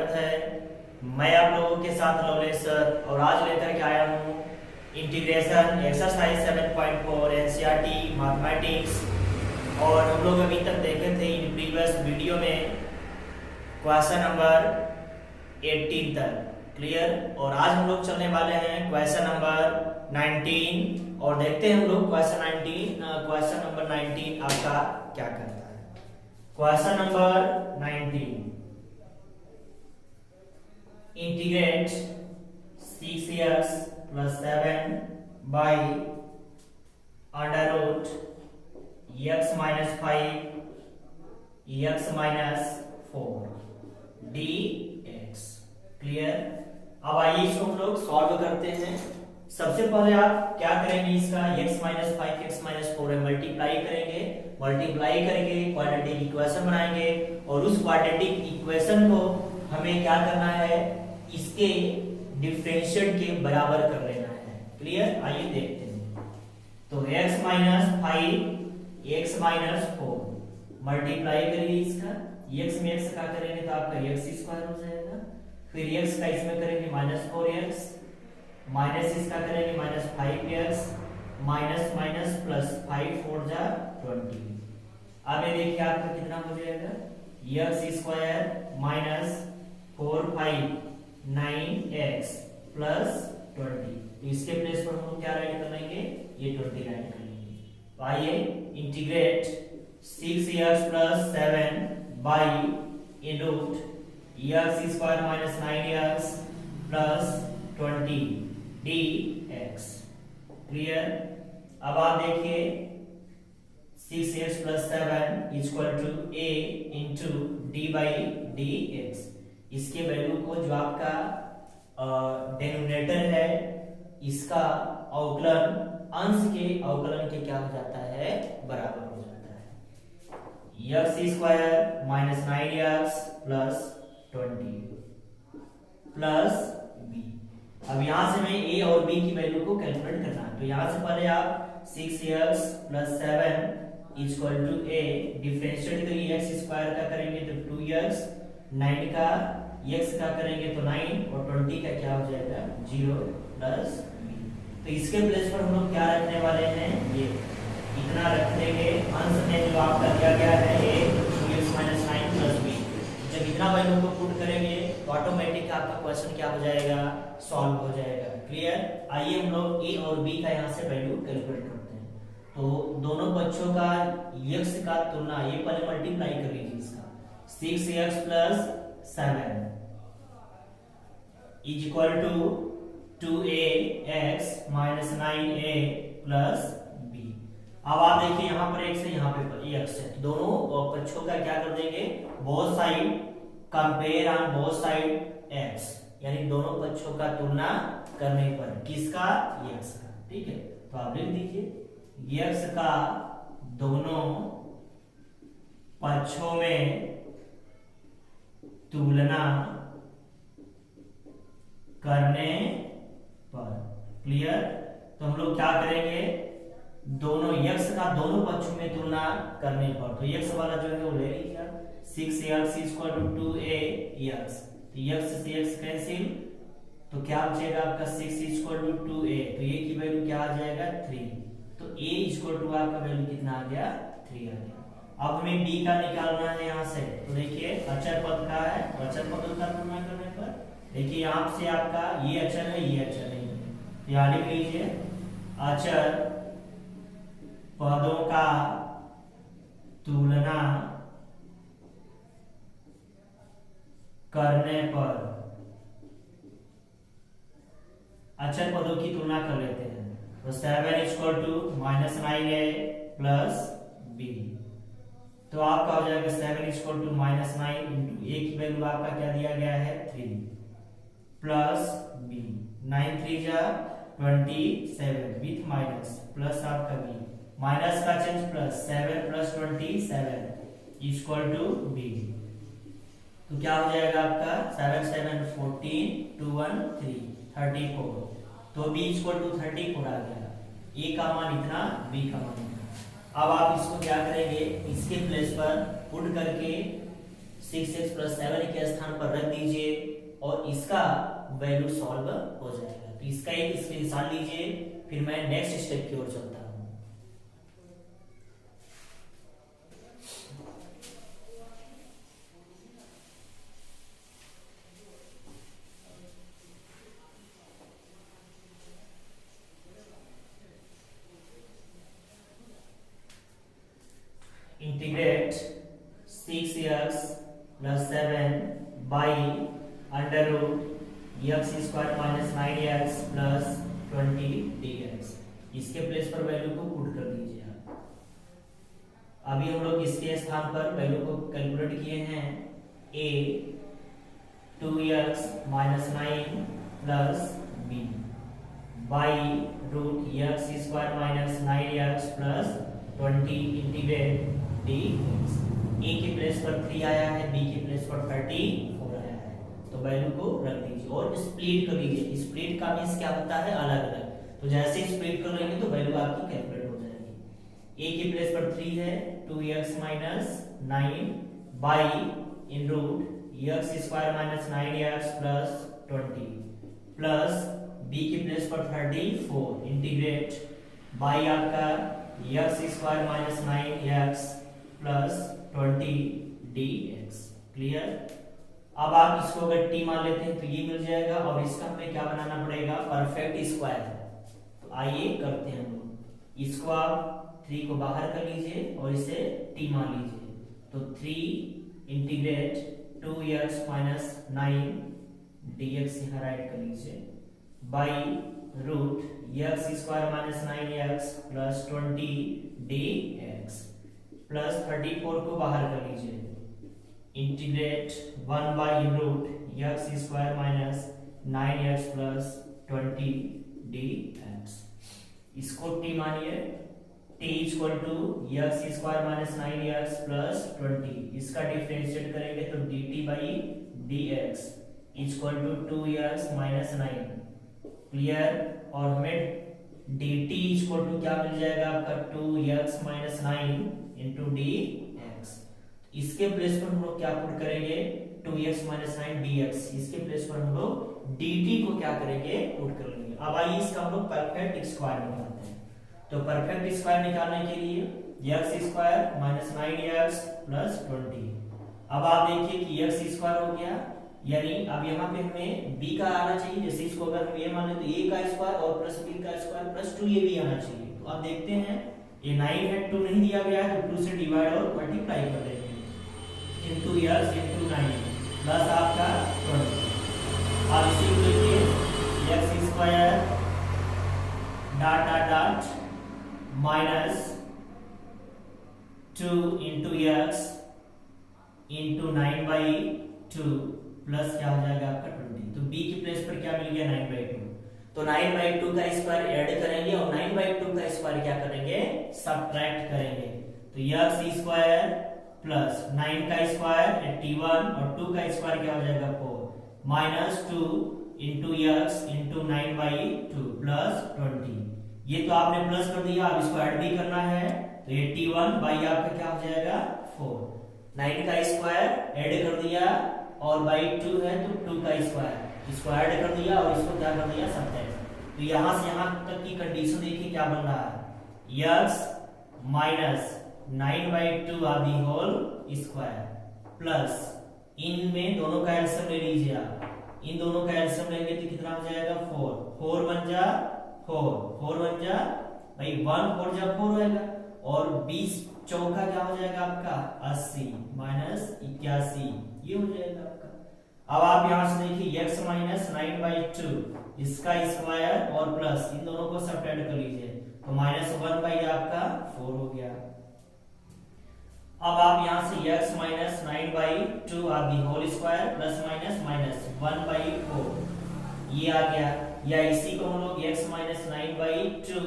स्वागत है। मैं आप लोगों के साथ लवलेश सर और आज लेकर के आया हूँ इंटीग्रेशन एक्सरसाइज 7.4 एनसीईआरटी मैथमेटिक्स। और हम लोग अभी तक देखे थे इन प्रीवियस वीडियो में क्वेश्चन नंबर 18 तक, क्लियर। और आज हम लोग चलने वाले हैं क्वेश्चन नंबर 19 और देखते हैं हम लोग क्वेश्चन नंबर 19 आपका क्या करता है। Question number 19, integrate 6x plus 7 by under root x minus 5 x minus 4 dx, clear. अब आइए इसको हम लोग सॉल्व करते हैं। सबसे पहले आप क्या करेंगे, इसका x minus 5 x minus 4 multiply करेंगे। मल्टीप्लाई करके क्वाड्रेटिक इक्वेशन बनाएंगे और उस क्वाड्रेटिक इक्वेशन को हमें क्या करना है, इसके डिफरेंशिएट के बराबर कर लेना है, क्लियर। आइए देखते हैं। तो x minus 5 x minus 4 multiply करिए इसका, x में x का करेंगे तो आपका x स्क्वायर हो जाएगा। फिर x का इसमें करेंगे माइनस 4x, माइनस इसका करेंगे minus 5x, minus minus plus 5 4 जा 20। अब ये देखिए आपका कितना हो जाएगा, x square minus 4 5 9x plus 20। इसके प्लेस पर हम लोग क्या राइट कर लेंगे, ये 20 राइट कर लेंगे। तो आइए integrate 6x plus 7 by in root x square minus 9x plus 20 dx, clear. अब आप देखिए 6x plus 7 equal to a into D by D X. इसके वैल्यू को जो आपका डेनोमिनेटर है इसका अवकलन अंश के अवकलन के क्या हो जाता है, बराबर हो जाता है। x square minus 9x plus 20 plus b। अब यहां से हमें a और b की वैल्यू को कैलकुलेट करना है। तो यहां से पहले आप 6x plus 7 equal to a differentiate करिए, x स्क्वायर का करेंगे तो 2x, 9 का x का करेंगे तो 9 और 20 का क्या हो जाएगा 0 प्लस b। तो इसके प्लेस पर हम लोग क्या रखने वाले हैं, ये इतना रख देंगे। अंश में जो आपका दिया गया है a 2x minus 9 plus b। जब इतना वैल्यू को पुट करेंगे तो ऑटोमेटिक आपका क्वेश्चन क्या हो जाएगा, सॉल्व हो जाएगा, क्लियर। आइए हम लोग a और b का यहाँ से वैल्यू कैलकुलेट करते हैं। तो दोनों बच्चों का x का तुलना, ये पहले मल्टीप्लाई कर लीजिए इसका, 6x plus 7 is equal to 2ax minus 9a plus b। अब आप देखिए यहाँ पर x है, यहाँ पे x है, तो दोनों पक्षों का क्या कर देंगे, both side compare on both side x, यानी दोनों पक्षों का तुलना करने पर किसका, x का, ठीक है। तो आप लिख दीजिए x का दोनों पक्षों में तुलना करने पर, क्लियर। तो हम लोग क्या करेंगे, दोनों x का दोनों पक्षों में तुलना करने पर, तो x वाला जो है वो ले लीजिए 6x इक्वल टू 2ax, तो x से x कैंसिल, तो क्या बचेगा आपका 6 इक्वल टू 2a, तो a की वैल्यू क्या आ जाएगा 3, तो a इक्वल टू आपका वैल्यू कितना आ गया 3 आ गया। अब हमें b का निकालना है यहाँ से, तो देखिए अचर पद का है, अचर पदों का तुलना करने पर देखिए यहाँ से आपका ये अचर है, ये अचर नहीं है, तो यहाँ लिख लीजिए अचर पदों का तुलना करने पर, अचर पदों की तुलना कर लेते हैं। तो 7 equal to minus 9a plus b, तो आपका हो जाएगा 7 equal to minus 9 into a की वैल्यू आपका क्या दिया गया है 3 प्लस b, 9 3 जा 27 विथ माइनस प्लस आपका b, माइनस का change plus 7 plus 27 equal to b। तो क्या हो जाएगा आपका 7 7 14 2 1 3 34, तो b इक्वल टू 34 आ गया। a का मान इतना, b का मान इतना। अब आप इसको क्या करेंगे, इसके प्लेस पर पुट करके 6x प्लस 7 के स्थान पर रख दीजिए और इसका वैल्यू सॉल्व हो जाएगा। तो इसका एक स्क्रीनशॉट लीजिए, फिर मैं नेक्स्ट स्टेप की ओर चलता हूं। Integrate 6x plus 7 by under root x square minus 9x plus 20 dx। इसके प्लेस पर वैल्यू को पुट कर दीजिए आप। अभी हम लोग इसके स्थान पर वैल्यू को कैलकुलेट किए हैं। a 2x minus 9 plus b by root x square minus 9x plus 20 integrate dx। a के प्लेस पर 3 आया है, b के प्लेस पर 34 आया है, तो वैल्यू को रख दीजिए और स्प्लिट कर लीजिए। स्प्लिट का मींस क्या होता है, अलग अलग। तो जैसे स्प्लिट कर लेंगे तो वैल्यू आपकी कैलकुलेट हो जाएगी। a के प्लेस पर 3 है, 2x minus 9 by in root x square minus 9x plus 20 plus b के प्लेस पर 34 इंटीग्रेट बाई आपका x square minus 9x plus 20 dx। Clear. अब आप इसको अगर t मान लेते हैं तो ये मिल जाएगा, और इसका हमें क्या बनाना पड़ेगा, परफेक्ट स्क्वायर। तो आइए करते हैं हम लोग। इसको आप 3 को बाहर कर लीजिए और इसे t मान लीजिए। तो 3 इंटीग्रेट 2x माइनस 9 dx यहाँ राइट कर लीजिए by root x square minus 9x plus 20 dx plus 34 को बाहर कर लीजिए। Integrate 1 by root x square minus 9x plus 20 dx। इसको t मानिए, t equal to x square minus 9x plus 20। इसका डिफरेंशिएट करेंगे तो dt by dx equal to 2x minus 9। Clear. और हमें dt इक्वल टू क्या मिल जाएगा आपका, 2x माइनस 9 इंटू dx। इसके प्लेस पर हम लोग क्या पुट करेंगे, 2x माइनस 9 dx। इसके प्लेस पर हम लोग dt को क्या करेंगे, पुट कर लेंगे। अब आइए इसका हम लोग परफेक्ट स्क्वायर निकालते हैं। तो परफेक्ट स्क्वायर निकालने के लिए x square minus 9x plus 20। अब आप देखिए कि x स्क्वायर हो गया, यानी अब यहाँ पे हमें b का आना चाहिए। जैसे इसको अगर हम ये मान लें तो a का स्क्वायर और प्लस b का स्क्वायर प्लस 2ab आना चाहिए। तो आप देखते हैं ये 9 है, 2 नहीं दिया गया है, तो 2 से डिवाइड और मल्टीप्लाई कर देंगे इनटू x इनटू 9 प्लस आपका 20। अब इसी को लिखिए x square dot dot dot minus 2 into x into 9 by 2 plus क्या हो जाएगा आपका 20। तो b की प्लेस पर क्या मिल गया, 9 बाई 2। तो 9 बाई 2 का स्क्वायर ऐड करेंगे और 9 बाई 2 का स्क्वायर क्या करेंगे, सब्ट्रैक्ट करेंगे। तो x स्क्वायर प्लस 9 का स्क्वायर 81 और 2 का स्क्वायर क्या हो जाएगा 4 minus 2 into x into 9 by 2 plus 20। ये तो आपने प्लस कर दिया, अब इसको ऐड भी करना है। तो 81 बाई आपका क्या हो जाएगा 4। 9 का स्क्वायर ऐड कर दिया और बाई 2 है तो 2 का स्क्वायर, इसको ऐड कर दिया और इसको क्या कर दिया, सब्ट्रैक्ट। तो यहां से यहां तक की कंडीशन देखिए क्या बन रहा है, x माइनस 9 बाई 2 आदि होल स्क्वायर प्लस इन में दोनों का एलसीएम ले लीजिए आप। इन दोनों का एलसीएम लेंगे तो कितना हो जाएगा 4। 4 बन जा 4 बन जा भाई 1 4 जा 4 होएगा और 20 चौका क्या हो जाएगा आपका 80 माइनस 81 ये हो जाएगा आपका। अब आप यहां से देखिए x माइनस 9 बाई 2 इसका स्क्वायर और प्लस इन दोनों को सब्ट्रैक्ट कर लीजिए तो माइनस 1 बाई आपका 4 हो गया। अब आप यहां से x माइनस 9 बाई 2 आप the whole square plus minus minus 1 by 4 ये आ गया, या इसी को हम लोग x माइनस 9 बाई 2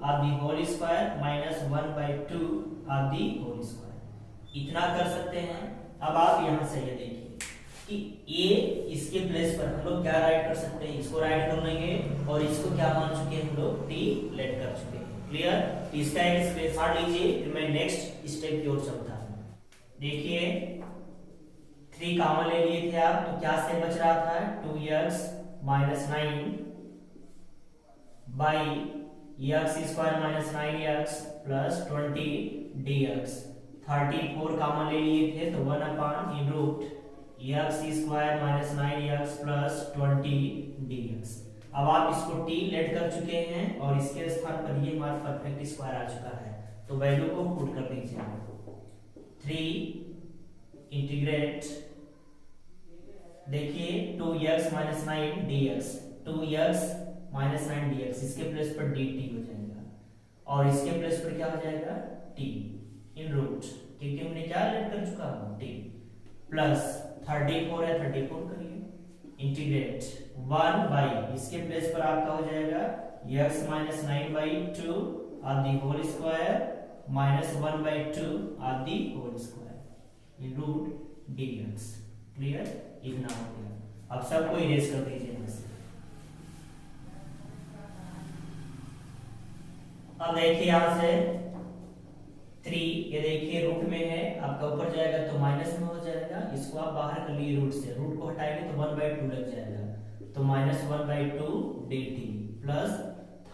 आप the whole square minus 1 by 2 आप दी होल स्क्वायर इतना कर सकते हैं। अब आप यहां से ये देखिए कि a इसके प्लेस पर हम लोग क्या राइट कर सकते हैं, इसको राइट कर लेंगे और इसको क्या मान चुके हैं हम लोग t लेट कर चुके हैं। क्लियर। तो इसका एक स्क्रीनशॉट लीजिए, फिर मैं नेक्स्ट स्टेप की ओर चलता हूं। देखिए 3 कॉमन ले लिए थे आप, तो क्या से बच रहा था 2x minus 9 by x square minus 9x plus 20 dx। 34 common ले लिए थे तो 1 upon in root x square minus 9x plus 20 dx। अब आप इसको t लेट कर चुके हैं और इसके स्थान पर ये हमारा परफेक्ट स्क्वायर आ चुका है, तो वैल्यू को पुट कर दीजिए। 3 इंटीग्रेट, देखिए 2x minus 9 dx, 2x minus 9 dx, इसके प्लेस पर dt हो जाएगा और इसके प्लेस पर क्या हो जाएगा t इन रूट, क्योंकि हमने क्या लेट कर चुका t, प्लस 34 है 34 करिए, इंटीग्रेट 1 बाई इसके प्लेस पर आपका हो जाएगा x minus 9 by 2 of the whole square minus 1 by 2 of the whole square in root dx। Clear, इतना हो गया। अब सबको इरेज कर दीजिए यहाँ से। अब देखिए यहाँ से 3, ये देखिए रूट में है, आपका ऊपर जाएगा तो माइनस में हो जाएगा, इसको आप बाहर कर लिए रूट से, रूट को हटाएंगे तो 1/2 लग जाएगा, तो माइनस 1/2 dt प्लस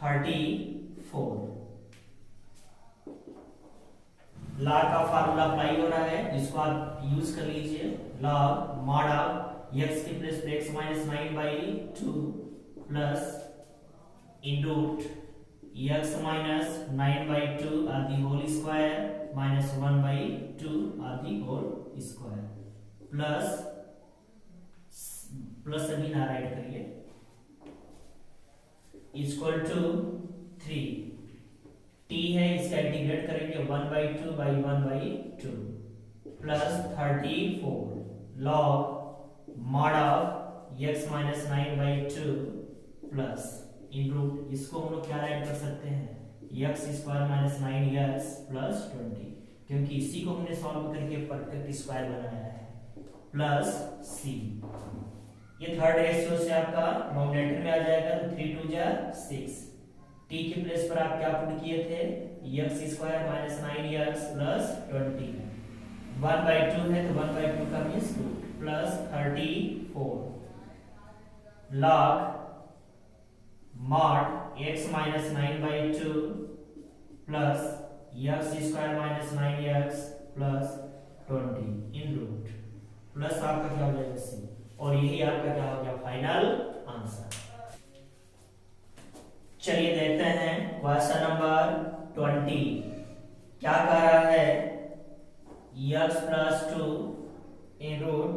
34। लॉग का फार्मूला अप्लाई हो रहा है, जिसको आप यूज कर लीजिए। लॉग मॉड ऑफ x के प्लेस पर x minus 9/2 plus in root x minus 9/2 of the whole square minus 1/2 of the whole square plus अभी ना राइट करिए, इक्वल टू 3, t है इसका इंटीग्रेट करेंगे 1/2 by 1/2 plus 34 log mod of x minus 9/2 plus in root, इसको हम लोग क्या राइट कर सकते हैं x square minus 9x plus 20, क्योंकि इसी को हमने सॉल्व करके परफेक्ट स्क्वायर बनाया है, प्लस c। ये थर्ड रेशियो से आपका नोमिनेटर में आ जाएगा, तो 3 2 जा 6, t के प्लेस पर आप क्या पुट किए थे x square minus 9x plus 20, 1/2 है तो 1/2 का means root, plus 34 log mod x minus 9/2 plus x square minus 9x plus 20 इन रूट, प्लस आपका क्या हो जाएगा c, और यही आपका क्या हो गया फाइनल आंसर। चलिए देखते हैं क्वेश्चन नंबर 20 क्या कह रहा है, x plus 2 in root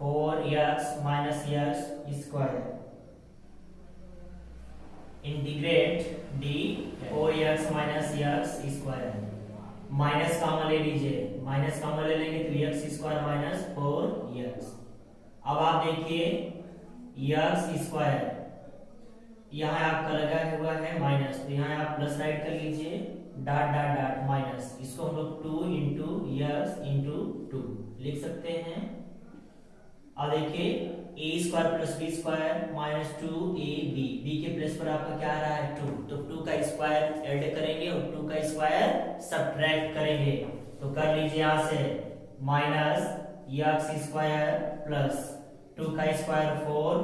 4x minus x square integrate d 4x minus x square, minus common ले लीजिए, माइनस कॉमन ले लेंगे तो x स्क्वायर माइनस 4x। अब आप देखिए x स्क्वायर यहाँ आपका लगा हुआ है माइनस, तो यहाँ आप प्लस राइट कर लीजिए, डॉट डॉट डॉट माइनस, इसको हम लोग 2 इंटू x इंटू 2 लिख सकते हैं। अब देखिए a square plus b square minus 2ab, b के प्लेस पर आपका क्या आ रहा है 2, तो 2 का स्क्वायर ऐड करेंगे और 2 का स्क्वायर सब्ट्रैक्ट करेंगे, तो कर लीजिए यहाँ से माइनस x स्क्वायर प्लस 2 का square 4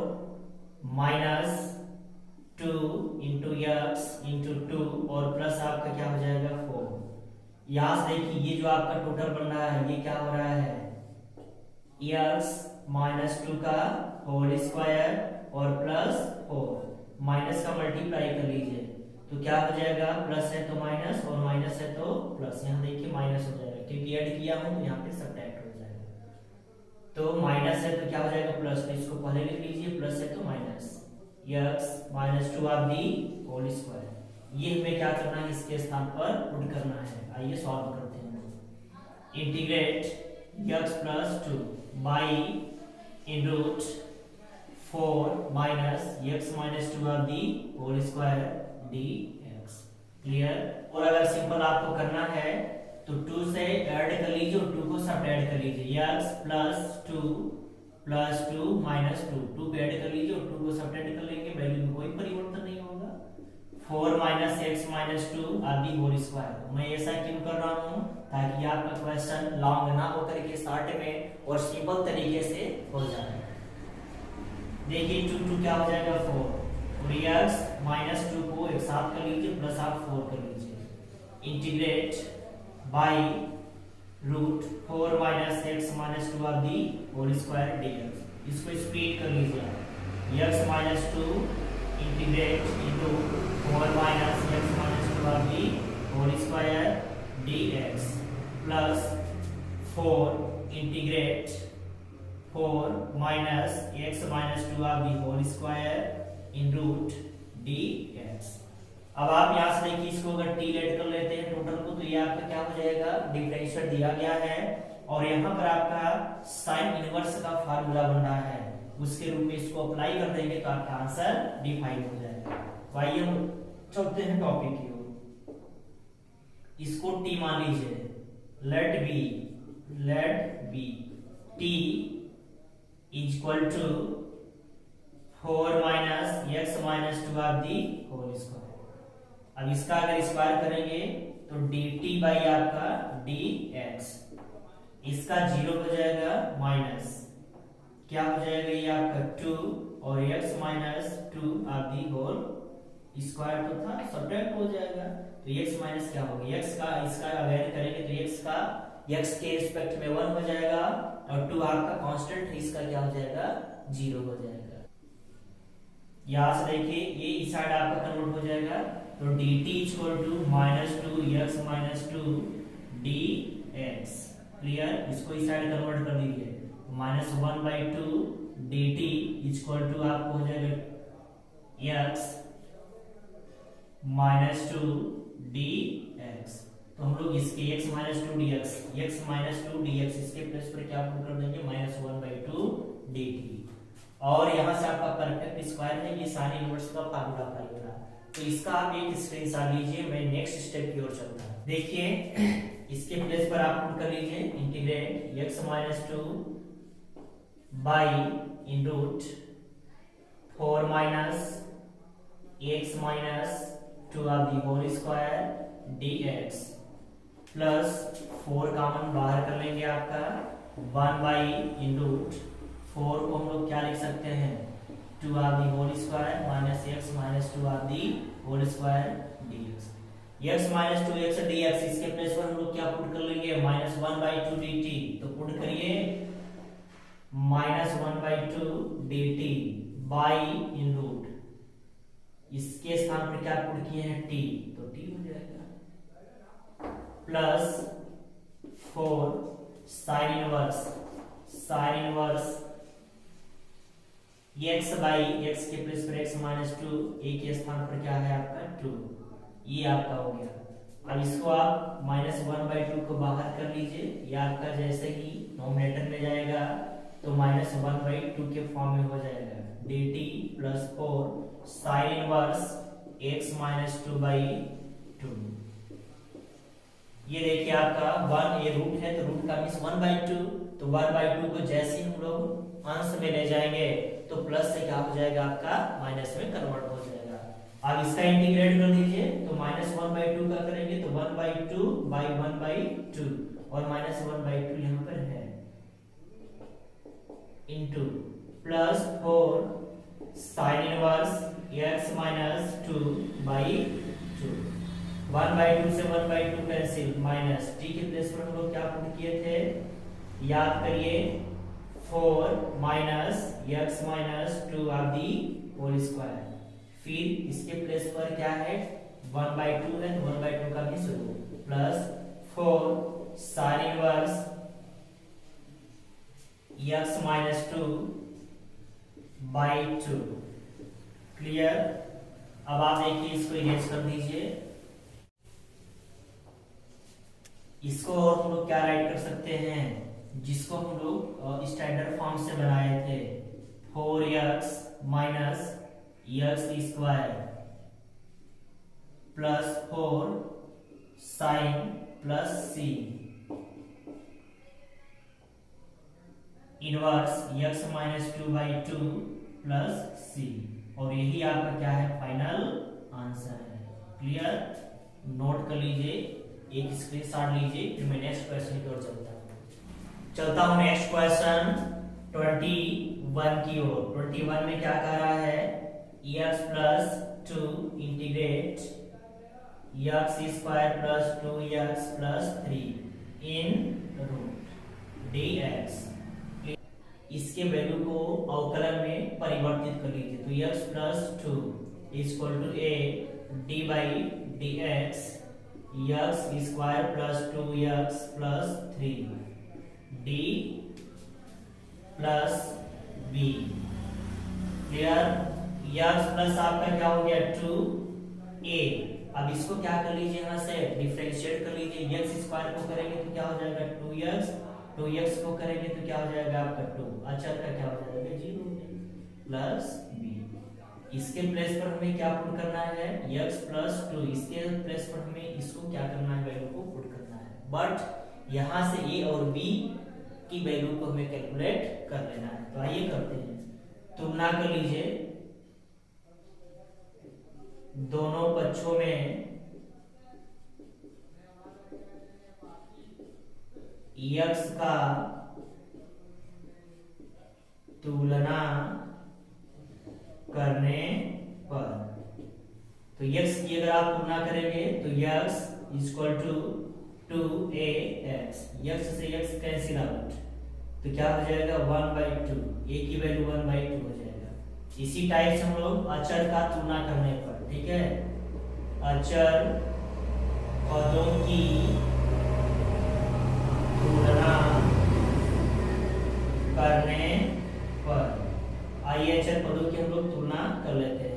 minus 2 into x into 2 और प्लस आपका क्या हो जाएगा 4। यहाँ से देखिए ये जो आपका टोटल बन रहा है ये क्या हो रहा है x माइनस 2 का होल स्क्वायर और प्लस 4, माइनस का मल्टीप्लाई कर लीजिए तो क्या हो जाएगा, प्लस है तो माइनस और माइनस है तो प्लस, यहाँ देखिए माइनस हो जाएगा क्योंकि ऐड किया हूं तो यहाँ पे सब्ट्रैक्ट हो जाएगा, तो माइनस है तो क्या हो जाएगा प्लस, तो इसको पहले लिख लीजिए, प्लस है तो minus x minus 2 of the whole square, ये हमें क्या करना है इसके स्थान पर पुट करना है। आइए सॉल्व करते हैं। Integrate x plus 2 by in root 4 minus x minus 2 of the whole square dx। Clear. और अगर सिंपल आपको करना है तो 2 से ऐड कर लीजिए और 2 को सब्ट्रैक्ट कर लीजिए, x प्लस 2 माइनस 2 को ऐड कर लीजिए और 2 को सब्ट्रैक्ट कर लेंगे, वैल्यू में कोई परिवर्तन नहीं होगा। 4 माइनस एक्स माइनस टू आदि होल स्क्वायर। मैं ऐसा क्यों कर रहा हूँ, ताकि आपका क्वेश्चन लॉन्ग ना होकर के शॉर्ट में और सिंपल तरीके से हो जाए। देखिए 2 2 क्या हो जाएगा 4, और एक्स माइनस टू को एक साथ कर लीजिए, प्लस आप 4 कर लीजिए। Integrate by root 4 minus x minus two of the whole square dx. इसको स्प्लिट कर लीजिए, x minus two integrate into 4 minus x minus two of the whole square dx plus 4 integrate 4 minus x minus two of the whole square in root dx। अब आप यहाँ से देखिए, इसको अगर t लेट कर लेते हैं टोटल को, तो ये आपका क्या हो जाएगा, डिफरेंशियल दिया गया है, और यहाँ पर आपका साइन इनवर्स का फार्मूला बन रहा है, उसके रूप में इसको अप्लाई कर देंगे तो आपका आंसर डिफाइन हो जाएगा। तो आइए हम चलते हैं टॉपिक की ओर। इसको t मान लीजिए, let be t is equal to 4 minus x minus two of the whole square. अब इसका अगर स्क्वायर करेंगे तो dt बाई आपका dx, इसका 0 हो जाएगा, माइनस क्या हो जाएगा ये आपका 2 और x minus 2 of the whole square तो था, सब्ट्रैक्ट हो जाएगा, तो x माइनस क्या होगा, x का इसका अवेयर करेंगे तो x के रिस्पेक्ट में 1 हो जाएगा, और 2 आपका कांस्टेंट है, इसका क्या हो जाएगा, 0 हो जाएगा। यहां से देखिए ये इस साइड आपका कन्वर्ट हो जाएगा, तो dt equal to -2x minus 2 dx। Clear, इसको इस साइड कन्वर्ट कर दीजिए, -1/2 dt इक्वल टू आपको हो जाएगा x माइनस 2 dx। तो हम लोग इसके x माइनस 2 dx इसके प्लेस पर क्या पुट कर देंगे, -1/2 dt। और यहाँ से आपका परफेक्ट स्क्वायर है, ये साइन इनवर्स का फार्मूला अप्लाई करा, तो इसका आप एक स्क्रीनशॉट लीजिए, मैं नेक्स्ट स्टेप की ओर चलता हूं। देखिए इसके प्लेस पर आप पुट कर लीजिए, integrate x minus 2 by in root 4 minus x minus 2 of the whole square dx plus 4 common बाहर कर लेंगे आपका 1 बाई इन रूट 4 को हम लोग क्या लिख सकते हैं, 2 of the whole square minus x minus 2 of the whole square dx। x minus 2x dx, इसके प्लेस पर हम लोग क्या पुट कर लेंगे, -1/2 dt, तो पुट करिए -1/2 dt बाई इन रूट, इसके स्थान पर क्या पुट किए हैं t, तो t हो जाएगा, plus 4 sine inverse x by x के प्लेस पर x माइनस 2, a के स्थान पर क्या है आपका 2, ये आपका हो गया। अब इसको आप -1/2 को बाहर कर लीजिए, ये आपका जैसे ही नोमिनेटर में जाएगा तो -1/2 के फॉर्म में हो जाएगा, dt plus 4 sine inverse x minus 2/2। ये देखिए आपका 1 ये रूट है, तो रूट का मींस 1/2, तो 1/2 को जैसे ही हम लोग अंश में ले जाएंगे तो प्लस से क्या हो जाएगा आपका माइनस में कन्वर्ट हो जाएगा। अब इसका इंटीग्रेट कर दीजिए, तो -1/2 का करेंगे तो 1/2 बाई 1/2, और -1/2 यहाँ पर है, into plus 4 sine inverse x minus 2/2, 1/2 से 1/2 कैंसिल, माइनस t के प्लेस पर हम लोग क्या पुट किए थे, याद करिए 4 minus x minus 2 of the whole square, फिर इसके प्लेस पर क्या है 1/2 है, 1/2 का भी शुरू, plus 4 sine inverse x minus 2/2। Clear, अब आप देखिए इसको इरेज कर दीजिए, इसको और हम लोग क्या राइट कर सकते हैं, जिसको हम लोग स्टैंडर्ड फॉर्म से बनाए थे, 4x minus x square plus 4 sine plus c inverse x minus 2/2 plus c, और यही आपका क्या है फाइनल आंसर है। क्लियर, नोट कर लीजिए, एक स्क्रीनशॉट लीजिए, फिर मैं नेक्स्ट क्वेश्चन की ओर चलता हूं नेक्स्ट क्वेश्चन 21 की ओर। 21 में क्या कह रहा है, x plus 2 integrate x square plus 2x plus 3 in root dx। इसके वैल्यू को अवकलन में परिवर्तित कर लीजिए, तो x plus 2 equal to a d by D x x square plus 2x plus 3 d plus b. Clear, x plus आपका क्या हो गया 2a। अब इसको क्या कर लीजिए, यहां से डिफरेंशिएट कर लीजिए, x स्क्वायर को करेंगे तो क्या हो जाएगा 2x, 2x को करेंगे तो क्या हो जाएगा आपका 2, अचर का क्या हो जाएगा 0 प्लस b। इसके प्लेस पर हमें क्या पुट करना है x प्लस 2, इसके प्लेस पर हमें इसको क्या करना है, वैल्यू को पुट करना है, बट यहां से a और b की वैल्यू को हमें कैलकुलेट कर लेना है। तो आइए करते हैं, तुलना कर लीजिए दोनों पक्षों में x का तुलना करने पर, तो x की अगर आप तुलना करेंगे तो x equal to 2ax, x से x कैंसिल आउट, तो क्या हो जाएगा 1/2, a की वैल्यू 1/2 हो जाएगा। इसी टाइप से हम लोग अचर का तुलना करने पर, ठीक है, अचर पदों की तुलना करने पर, आइए अचर पदों की हम लोग तुलना कर लेते हैं।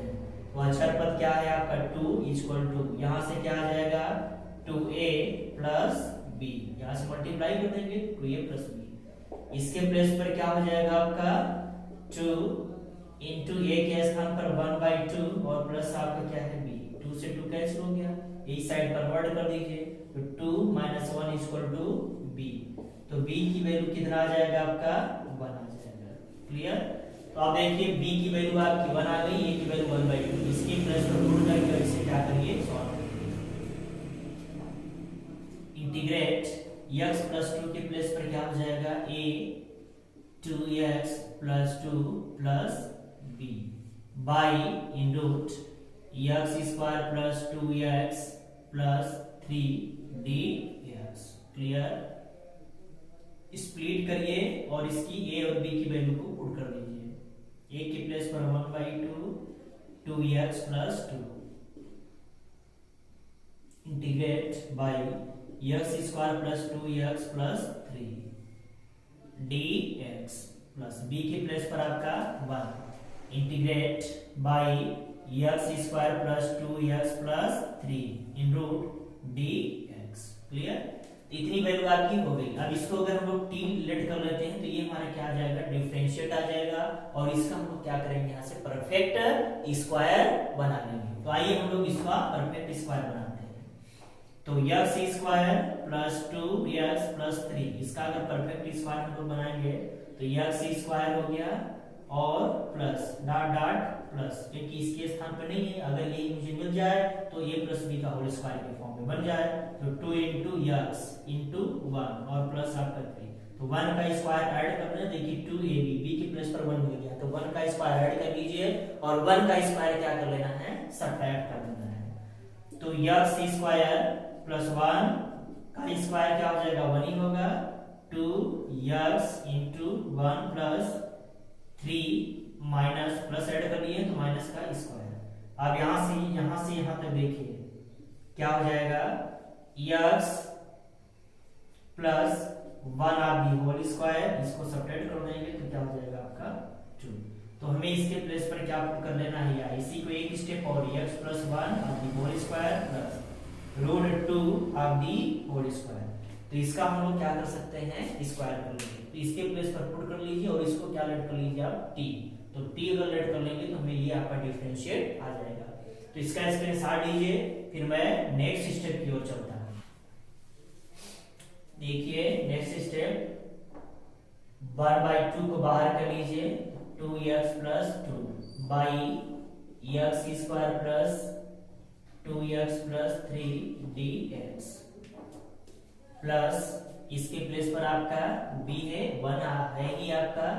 तो अचर पद क्या है आपका 2 इक्वल टू, यहां से क्या आ जाएगा 2a प्लस b, यहां से मल्टीप्लाई कर देंगे 2a प्लस b। इसके प्लेस पर क्या हो जाएगा आपका 2 इंटू a के स्थान पर 1/2 और प्लस आपका क्या है b, 2 से 2 कैंसिल हो गया, इस साइड पर वर्ड कर दीजिए, तो 2 - 1 इक्वल टू b, तो b की वैल्यू कितना आ जाएगा आपका 1 आ जाएगा। क्लियर, तो आप देखिए b की वैल्यू आपकी 1 आ गई, a की वैल्यू 1/2, इसकी प्लस पर पुट करके इसे क्या करिए सॉल्व करिए। इंटीग्रेट x प्लस 2 के प्लेस पर क्या हो जाएगा a 2x plus 2 plus b by in root x square plus 2x plus 3dx। Clear, split करिए और इसकी a और b की वैल्यू को पुट कर दीजिए, a के प्लेस पर 1/2 2x plus 2 integrate by x square plus 2x plus 3 dx plus b के प्लेस पर आपका 1 integrate by x square plus 2x plus 3 in root dx। Clear, इतनी वैल्यू आपकी हो गई। अब इसको अगर हम लोग t लेट कर लेते हैं तो ये हमारा क्या आ जाएगा डिफरेंशिएट आ जाएगा, और इसका हम लोग क्या करेंगे यहाँ से परफेक्ट स्क्वायर बना लेंगे। तो आइए हम लोग इसका परफेक्ट स्क्वायर बनाते हैं, तो x square plus 2x plus 3, इसका अगर परफेक्ट स्क्वायर हम लोग बनाएंगे तो x स्क्वायर हो गया और प्लस डॉट डॉट प्लस, क्योंकि इसके स्थान पर नहीं है, अगर ये मुझे मिल जाए तो a प्लस b का होल स्क्वायर के फॉर्म में बन जाए, तो 2 इंटू x इंटू 1 और प्लस आपका 3, तो 1 का स्क्वायर ऐड करना है, देखिए 2ab, b के प्लेस पर 1 मिल गया, तो 1 का स्क्वायर ऐड कर लीजिए और 1 का स्क्वायर क्या कर लेना है सब्ट्रैक्ट कर देना है, तो x स्क्वायर प्लस 1 का स्क्वायर क्या हो जाएगा 1 ही होगा, 2x into 1 plus 3 minus plus add कर लिए तो माइनस का स्क्वायर। अब यहां से यहां तक देखिए क्या हो जाएगा x प्लस 1 आप दी होल स्क्वायर, इसको सब्ट्रैक्ट कर देंगे तो क्या हो जाएगा आपका 2। तो हमें इसके प्लेस पर क्या पुट कर लेना है, या इसी को एक स्टेप और x प्लस 1 आप the whole square plus root 2 आप दी होल स्क्वायर, तो इसका हम लोग क्या कर सकते हैं स्क्वायर कर लेंगे, तो इसके प्लेस पर पुट कर लीजिए और इसको क्या लेट कर लीजिए आप t, तो t अगर लेट कर लेंगे तो हमें ये आपका डिफरेंशिएट आ जाएगा। तो इसका स्क्रीनशॉट लीजिए, फिर मैं नेक्स्ट स्टेप की ओर चलता हूं। देखिए नेक्स्ट स्टेप 1/2 को बाहर कर लीजिए, 2x plus 2 by x square plus 2x plus 3 dx plus इसके प्लेस पर आपका b है 1 है ही आपका,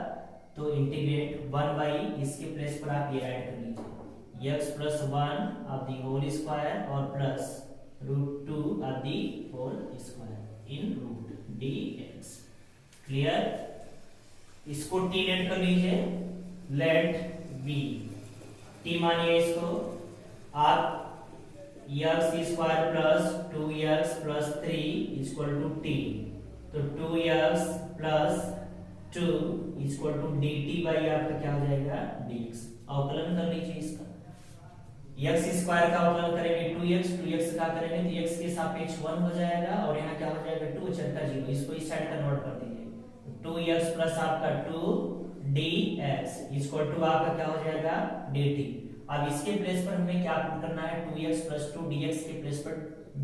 तो इंटीग्रेट 1 बाई इसके प्लेस पर आप ये ऐड कर लीजिए x plus 1 of the whole square और plus root 2 of the whole square in root dx। Clear? इसको t लेट कर लीजिए, लेट b t मानिए इसको आप x square plus 2x plus 3 equal to t, तो 2x plus 2 equal to dt by आपका क्या हो जाएगा dx। अवकलन कर लीजिए इसका, x स्क्वायर का अवकलन करेंगे 2x का करेंगे तो x के सापेक्ष 1 हो जाएगा और यहाँ क्या हो जाएगा 2 चरका 0, इसको इस साइड कन्वर्ट कर दीजिए, 2x प्लस आपका 2 dx इक्वल टू आपका क्या हो जाएगा dt। अब इसके प्लेस पर हमें क्या पुट करना है, 2x प्लस 2 dx के प्लेस पर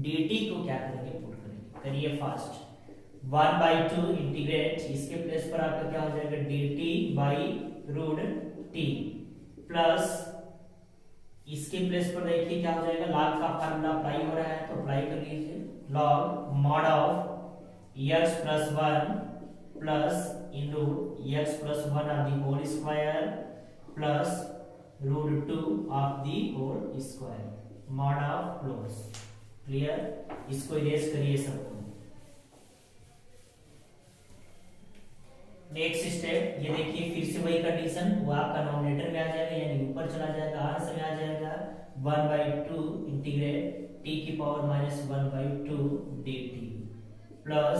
dt को क्या करेंगे पुट करेंगे, करिए फास्ट 1 बाई 2 इंटीग्रेट इसके प्लेस पर आपका क्या हो जाएगा dt by root t plus इसके प्लेस पर देखिए क्या हो जाएगा, लॉग का फार्मूला अप्लाई हो रहा है तो अप्लाई कर लीजिए, log mod of x plus 1 plus in root x plus 1 of the whole square plus root 2 of the whole square mod of close. Clear? इसको इरेज करिए सबको। नेक्स्ट स्टेप ये देखिए, फिर से वही कंडीशन, वो आपका नॉमिनेटर में आ जाएगा यानी ऊपर चला जाएगा, आंसर में आ जाएगा 1 बाई 2 इंटीग्रेट t की power minus 1 by 2 dt plus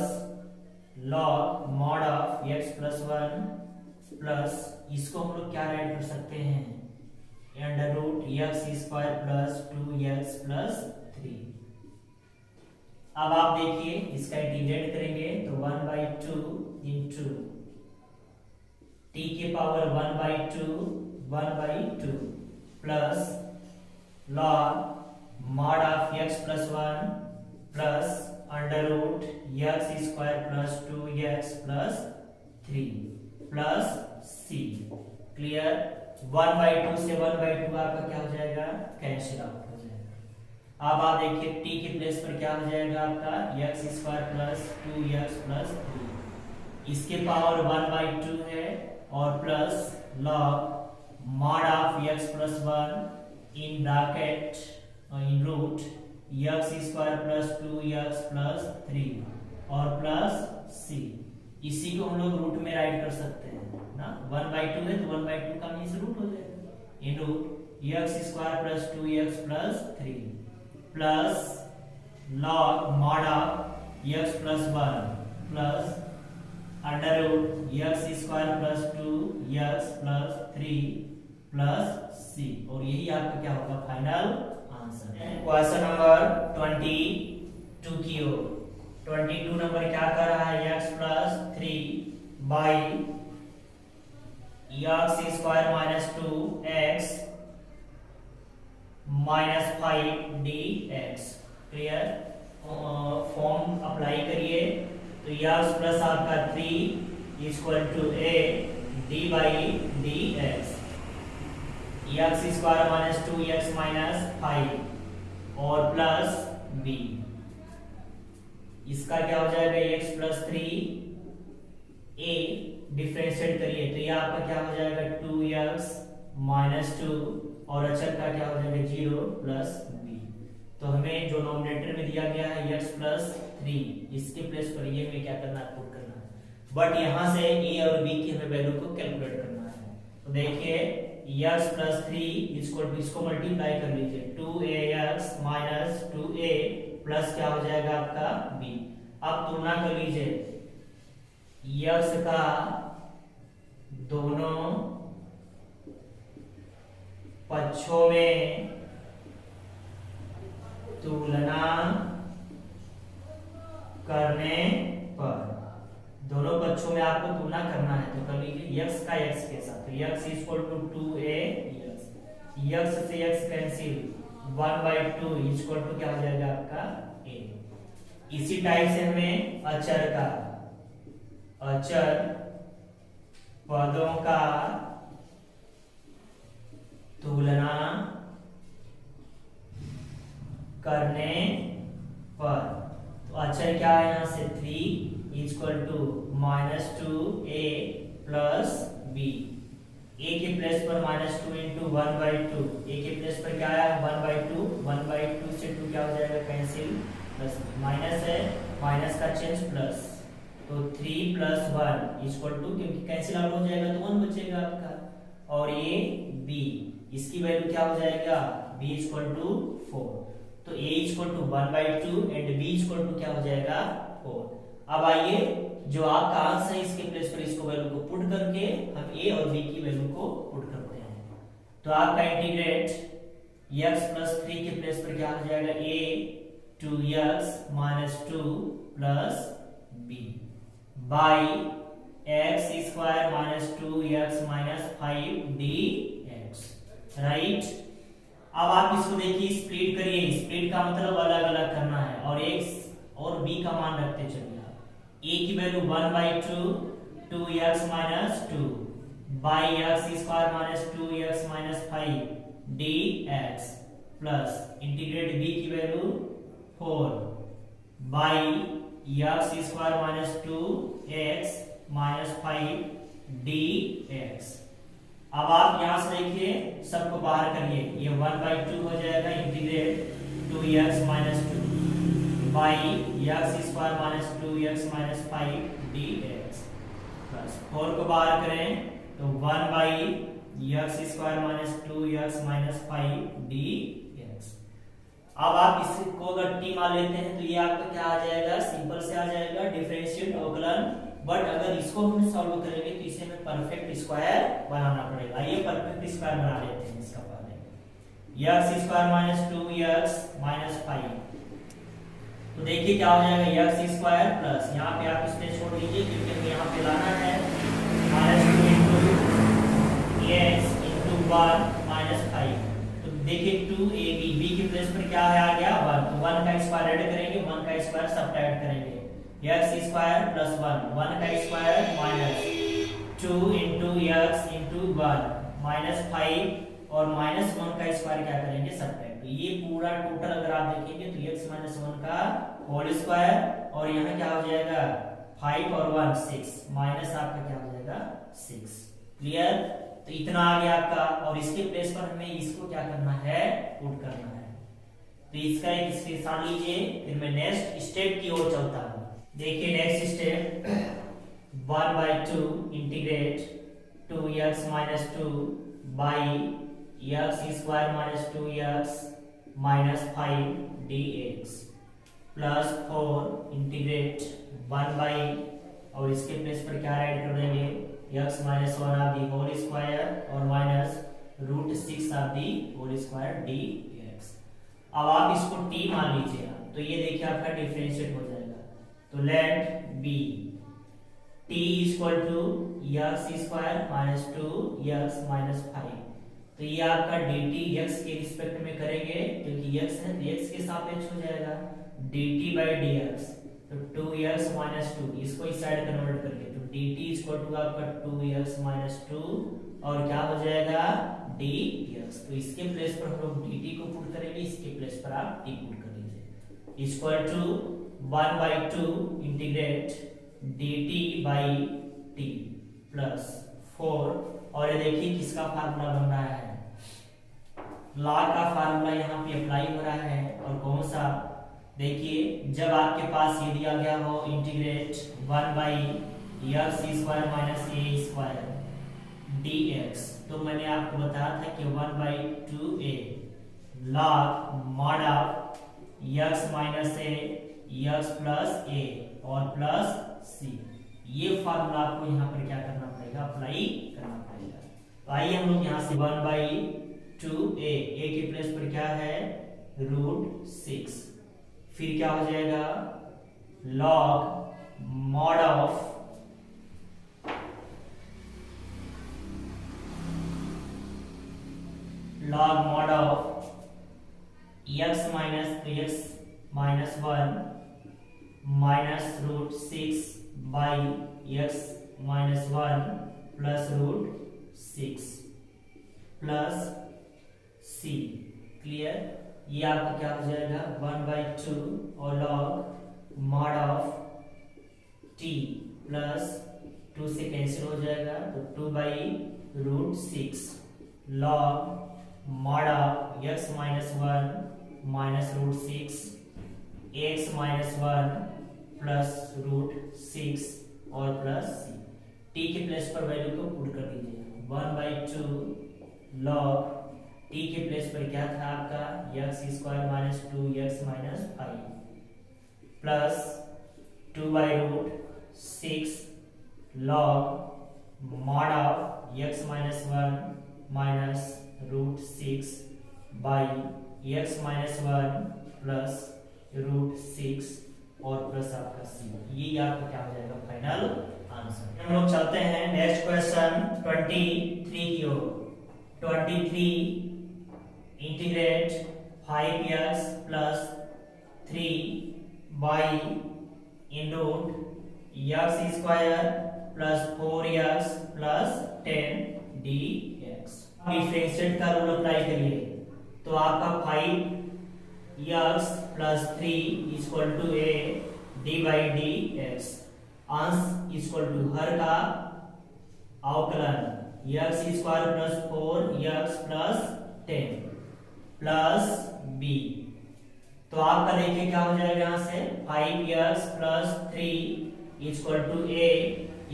log mod of x plus 1 plus इसको हम लोग क्या राइट कर सकते हैं, under root x square plus 2x plus 3। अब आप देखिए इसका इंटीग्रेट करेंगे तो 1 बाई 2 इंटू t के power 1 by 2 plus log mod of x plus 1 plus under root x square plus 2x plus 3 plus c। Clear? 1 by 2 से 1 by 2 आपका क्या हो जाएगा, कैंसिल आउट हो जाएगा। अब आप देखिए t के प्लेस पर क्या हो जाएगा आपका x square plus 2x plus 3, इसके पावर 1 बाई 2 है और plus log mod of x plus 1 in bracket in root x square plus 2x plus 3 और प्लस c। इसी को हम लोग रूट में राइट कर सकते हैं ना, 1 बाई 2 है तो 1 बाई 2 का मीन्स रूट हो जाएगा, in root x square plus 2x plus 3 plus log mod of x plus 1 plus under root x square plus 2x plus 3 plus c, और यही आपका क्या होगा फाइनल आंसर। क्वेश्चन नंबर 22 की ओर, 22 नंबर क्या कर रहा है, x plus 3 by x square minus 2x minus 5 dx। Clear? Form apply करिए तो x प्लस आपका 3 equal to a d by dx, x square minus 2x minus 5 और प्लस b, इसका क्या हो जाएगा x प्लस 3 a डिफरेंशिएट करिए तो ये आपका क्या हो जाएगा 2x माइनस 2 और अचर का क्या हो जाएगा 0 प्लस b। तो हमें जो नॉमिनेटर में दिया गया है x प्लस 3, इसके प्लेस पर ये हमें क्या करना है, पुट करना है, बट यहाँ से a और b की हमें वैल्यू को कैलकुलेट करना है। तो देखिए x प्लस 3 इक्वल टू इसको मल्टीप्लाई कर लीजिए 2ax माइनस 2a प्लस क्या हो जाएगा आपका b। अब तुलना कर लीजिए x का दोनों पक्षों में तुलना करने पर, दोनों पक्षों में आपको तुलना करना है तो कर लीजिए x का x के साथ, तो x equal to 2ax, x से x cancel 1 by 2 equal to क्या हो जाएगा आपका a। इसी टाइप से हमें अचर पदों का तुलना करने पर, तो अचर क्या है यहाँ से 3 equal to -2a plus b। a के प्लेस पर -2 इंटू 1/2, a के प्लेस पर क्या आया 1/2, 1/2 से 2 क्या हो जाएगा कैंसिल, प्लस माइनस है, माइनस का चेंज प्लस, तो 3 + 1 इक्वल टू, क्योंकि कैंसिल आउट हो जाएगा तो 1 बचेगा आपका, और ये b, इसकी वैल्यू क्या हो जाएगा b इक्वल टू 4, तो a equal to 1/2 and b equal to क्या हो जाएगा 4। अब आइए जो आपका आंसर है इसके प्लेस पर इसको वैल्यू को पुट करके हम a और b की वैल्यू को पुट करते हैं, तो आपका इंटीग्रेट x + 3 के प्लेस पर क्या हो जाएगा a 2x - 2 plus b by x² - 2x - 5 dx, right. अब आप इसको देखिए, स्प्लिट करिए, स्प्लिट का मतलब अलग अलग करना है, और x और b का मान रखते चलिए। a की value 1/2 2x - 2 by x² - 2x - 5 dx plus integrate b की value 4 by x² - 2x - 5 dx। अब आप यहां से देखिए, सबको बाहर करिए, ये 1/2 हो जाएगा, integrate 2x - 2 by x² - 2x - 5 dx plus 4 को बाहर करें तो 1 बाई x² - 2x - 5 dx। अब आप इसको अगर t मान लेते हैं तो ये आपका क्या आ जाएगा, सिंपल से आ जाएगा डिफरेंशिएट अवकलन, बट अगर इसको हम सॉल्व करेंगे तो इसे हमें परफेक्ट स्क्वायर बनाना पड़ेगा। ये परफेक्ट स्क्वायर बना लेते हैं इसका पहले, x² - 2x - 5, तो देखिए क्या हो जाएगा x² प्लस, यहाँ पे आप इसमें छोड़ दीजिए क्योंकि हमें यहाँ पे लाना है -2 इंटू x इंटू 1 - 5, तो देखिए 2ab, b के प्लेस पर क्या है आ गया 1, तो 1 का स्क्वायर ऐड करेंगे, 1 का स्क्वायर सब्ट्रैक्ट करेंगे, x² प्लस 1 का square minus 2 into x into 1 -5, और -1 का स्क्वायर क्या करेंगे सब्ट्रैक्ट, तो ये पूरा टोटल अगर आप देखेंगे तो x - 1 का होल स्क्वायर, और यहाँ क्या हो जाएगा 5 और 1 6, माइनस आपका क्या हो जाएगा 6। क्लियर, तो इतना आ गया आपका, और इसके प्लेस पर हमें इसको क्या करना है पुट करना है, तो इसका एक स्क्रीनशॉट लीजिए, फिर मैं नेक्स्ट स्टेप की ओर चलता हूँ। देखिए next step 1/2 integrate 2x - 2 by x² - 2x - 5 dx plus 4 integrate 1 by, और इसके प्लेस पर क्या ऐड कर देंगे x - 1 of the whole square और minus √6 of the whole square dx। अब आप इसको t मान लीजिए, तो ये देखिए आपका डिफरेंशिएट हो जाएगा, तो let b t equal to x² - 2x - 5, तो ये आपका dt x के रिस्पेक्ट में करेंगे क्योंकि x है तो x के सापेक्ष हो जाएगा, dt बाई dx, तो 2x - 2 इसको इस साइड कन्वर्ट करके, तो dt इक्वल टू आपका 2x - 2 और क्या हो जाएगा dx, तो इसके प्लेस पर हम लोग dt को पुट करेंगे, इसके प्लेस पर आप t पुट कर लीजिए, equal to 1/2 integrate dt by t plus 4, और ये देखिए किसका फार्मूला बन रहा है, लॉग का फार्मूला यहाँ पे अप्लाई हो रहा है, और कौन सा, देखिए जब आपके पास ये दिया गया हो integrate 1 by x² - a² dx, तो मैंने आपको बताया था कि 1/2a log mod of x - a x plus a और प्लस c, ये फार्मूला आपको यहाँ पर क्या करना पड़ेगा अप्लाई करना पड़ेगा। तो आइए हम लोग यहाँ से 1/2a, a के प्लेस पर क्या है √6, फिर क्या हो जाएगा log mod of x - 1 minus √6 by x - 1 plus √6 plus c। Clear, ये आपका क्या हो जाएगा 1/2 और log mod of t plus 2 से कैंसिल हो जाएगा तो 2/√6 log mod of x minus 1 minus √6 x minus 1 plus √6 और प्लस c t के प्लेस पर वैल्यू को पुट कर दीजिए 1/2 log t के प्लेस पर क्या था आपका x² minus 2x minus 5 plus 2/√6 log mod of x minus 1 minus √6 by x minus 1 plus √6 और प्लस आपका c, ये आपका क्या हो जाएगा फाइनल आंसर। हम लोग चलते हैं नेक्स्ट क्वेश्चन 23 की ओर। 23 integrate 5x plus 3 by into x² plus 4x plus 10 dx। Differentiate का रूल अप्लाई करिए तो आपका 5x plus 3 equal to a d by dx, अंश इक्वल टू हर का अवकलन x² plus 4x plus 10 plus b। तो आपका देखिए क्या हो जाएगा यहाँ से 5x plus 3 equal to a,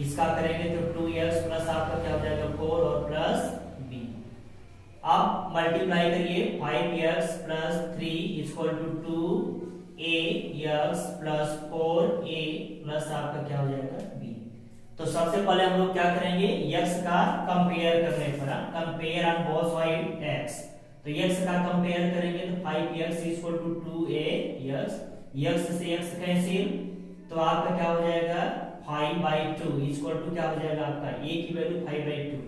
इसका करेंगे तो 2x प्लस आपका क्या हो जाएगा 4 और प्लस b। अब मल्टीप्लाई करिए 5x plus 3 equal to 2ax plus 4a plus आपका क्या हो जाएगा b। तो सबसे पहले हम लोग क्या करेंगे x का कंपेयर करने पर, compare on both side x, तो x का कंपेयर करेंगे तो 5x equal to 2ax, x से x कैंसिल तो आपका क्या हो जाएगा 5/2 इक्वल टू क्या हो जाएगा आपका a की वैल्यू 5/2।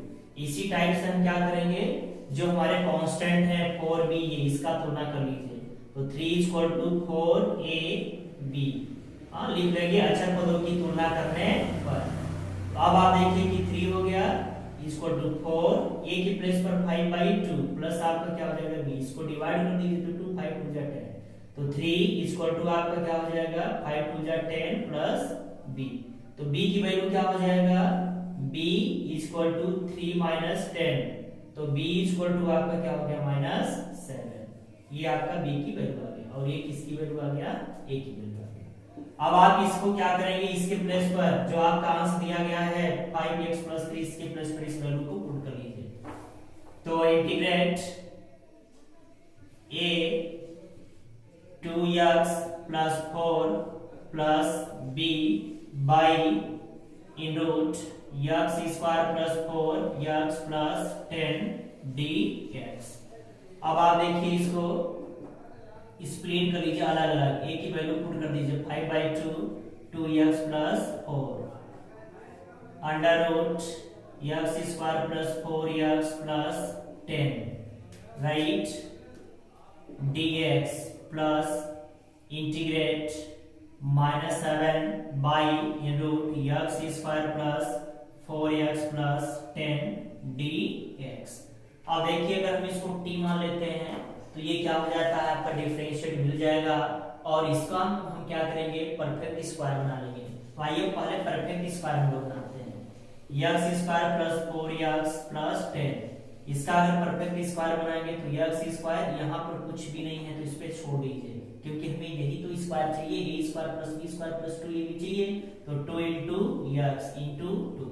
इसी टाइप से हम क्या करेंगे जो हमारे कांस्टेंट है 4b, ये इसका तुलना कर लीजिए तो 3 इक्वल टू 4ab, हाँ लिख लेंगे अक्षर पदों की तुलना करने पर। तो अब आप देखिए कि 3 हो गया इक्वल टू 4, a की प्लेस पर 5/2 प्लस आपका क्या हो जाएगा b, इसको डिवाइड कर दीजिए तो 2 5 2 जा 10, तो 3 इक्वल टू आपका क्या हो जाएगा 5 2 जा 10 प्लस b। तो b की वैल्यू क्या हो जाएगा b इक्वल टू 3 माइनस 10, तो b इक्वल टू आपका क्या हो गया -7। ये आपका b की वैल्यू आ गई और ये किसकी वैल्यू आ गया a की वैल्यू आ गई। अब आप इसको क्या करेंगे इसके प्लेस पर जो आपका आंसर दिया गया है 5x प्लस 3, इसके प्लेस पर इस वैल्यू को पुट कर लीजिए तो integrate a 2x plus 4 plus b by into x² plus 4x plus 10 dx। अब आप देखिए इसको स्प्लिट कर लीजिए अलग अलग, a की वैल्यू पुट कर दीजिए 5/2 2x plus 4 under root x² plus 4x plus 10 right dx plus integrate -7 by root x² plus 4x plus 10 dx। अब देखिए अगर हम इसको t मान लेते हैं तो ये क्या हो जाता है आपका डिफरेंशिएट मिल जाएगा और इसका हम क्या करेंगे परफेक्ट स्क्वायर बना लेंगे। तो आइए पहले परफेक्ट स्क्वायर हम लोग बनाते हैं x² प्लस 4x प्लस 10, इसका अगर परफेक्ट स्क्वायर बनाएंगे तो x² यहाँ पर कुछ भी नहीं है तो इस पे छोड़ दीजिए क्योंकि हमें यही तो स्क्वायर चाहिए, a² plus b² plus 2ab चाहिए तो 2 इंटू x इंटू 2,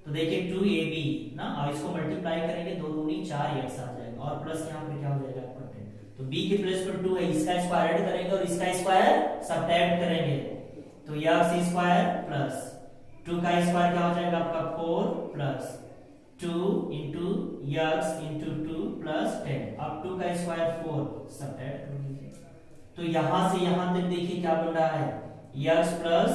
तो देखिए 2ab ना, और इसको मल्टीप्लाई करेंगे 2 दूनी 4x आ जाएगा और प्लस यहाँ पर क्या हो जाएगा आपका 10, तो b के प्लेस पर 2 है, इसका स्क्वायर ऐड करेंगे और इसका स्क्वायर सब्ट्रैक्ट करेंगे तो x² प्लस 2 का स्क्वायर क्या हो जाएगा आपका 4 plus 2 into x into 2 plus 10, अब 2 का स्क्वायर 4 सब्ट्रैक्ट कर दीजिए तो यहां से यहां तक देखिए क्या बन रहा है x प्लस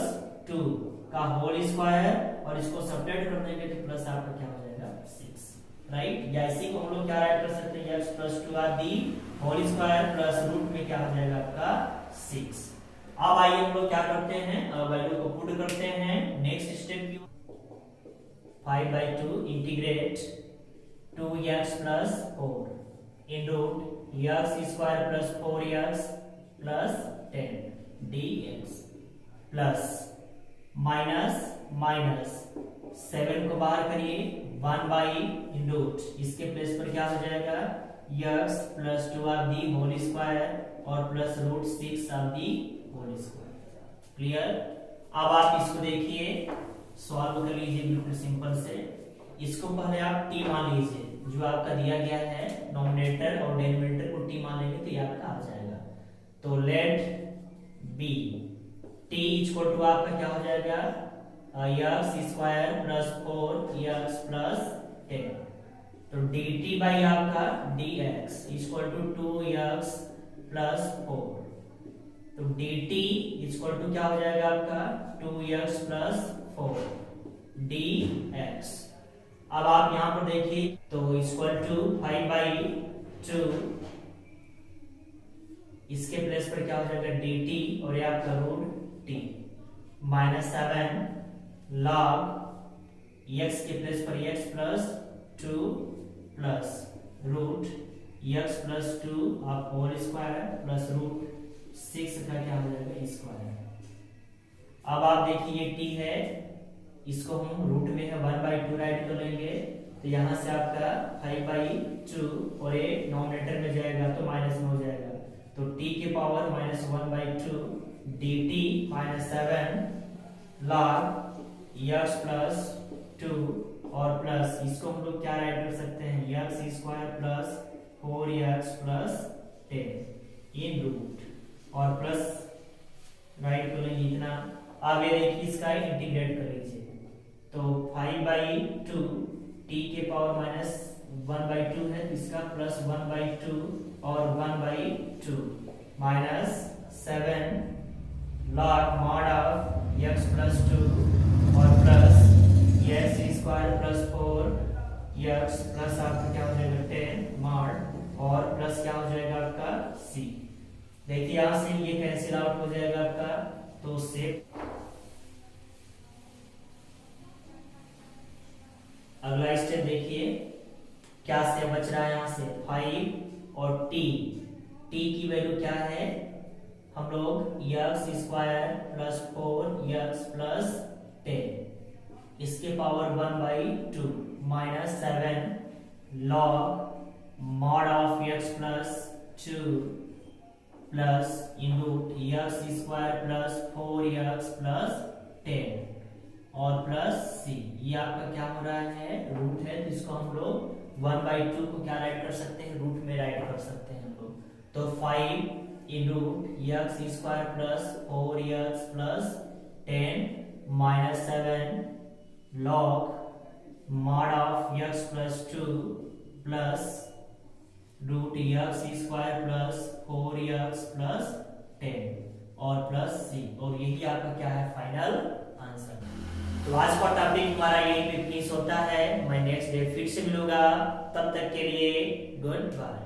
2 का होल स्क्वायर और इसको सब्ट्रैक्ट कर देंगे तो प्लस आपका क्या हो जाएगा 6, राइट। या इसी को हम लोग क्या राइट कर सकते हैं x प्लस 2 आदि होल स्क्वायर प्लस रूट में क्या हो जाएगा आपका 6। अब आइए हम लोग क्या करते हैं वैल्यू को पुट करते हैं नेक्स्ट स्टेप की 5/2 integrate 2x plus 4 in root x square plus 4x plus 10 dx plus minus minus 7 को बाहर करिए 1 बाई इन रूट इसके प्लेस पर क्या हो जाएगा x plus 2 of the whole square और plus root 6 of the whole square. Clear. अब आप इसको देखिए सॉल्व कर लीजिए बिल्कुल सिंपल से। इसको पहले आप t मान लीजिए जो आपका दिया गया है, नोमिनेटर और डिनोमिनेटर को t मान लेंगे तो ये आपका आ जाएगा। तो let be t equal to आपका क्या हो जाएगा x square plus 4x plus 10। तो dt बाई आपका dx equal to 2x plus 4। तो dt इक्वल टू क्या हो जाएगा आपका 2x प्लस 4 dx। अब आप यहां पर देखिए तो इक्वल टू 5/2 इसके प्लेस पर क्या हो जाएगा dt और ये आपका root t minus 7 log x के प्लेस पर x plus 2 plus root x plus 2 आप होल स्क्वायर प्लस रूट 6 का क्या हो जाएगा स्क्वायर। अब आप देखिए ये t है, इसको हम रूट में है 1/2 राइट कर लेंगे तो यहां से आपका 5/2 और ये नॉमिनेटर में जाएगा तो माइनस में हो जाएगा। तो t के power minus 1/2 dt minus 7 log x plus 2 और प्लस इसको हम लोग क्या राइट कर सकते हैं x square plus 4x plus 10 इन रूट और प्लस राइट कर लेंगे इतना। अब ये देखिए इसका इंटीग्रेट कर लीजिए तो 5/2 t के पावर माइनस 1/2 है तो इसका प्लस 1/2 और 1/2 minus 7 log mod of x plus 2 और plus x square plus 4x plus आपका क्या हो जाएगा 10 mod और प्लस क्या हो जाएगा आपका c। देखिए यहां से ये कैंसिल आउट हो जाएगा आपका तो सेव। अगला स्टेप देखिए क्या से बच रहा है यहां से 5 और t की वैल्यू क्या है हम लोग x square plus 4x plus 10 इसके power 1/2 minus 7 log mod of x plus 2 plus in root x square plus 4x plus 10 और प्लस c। ये आपका क्या हो रहा है रूट है तो इसको हम लोग 1/2 को क्या राइट कर सकते हैं रूट में राइट कर सकते हैं हम लोग। तो 5 in root x square plus 4x plus 10 minus 7 log mod of x plus 2 plus root x square plus 4x plus 10 और प्लस c और यही आपका क्या है फाइनल आंसर। तो आज का टॉपिक हमारा यही पे फिनिश होता है। मैं नेक्स्ट डे फिर से मिलूंगा, तब तक के लिए गुड बाय।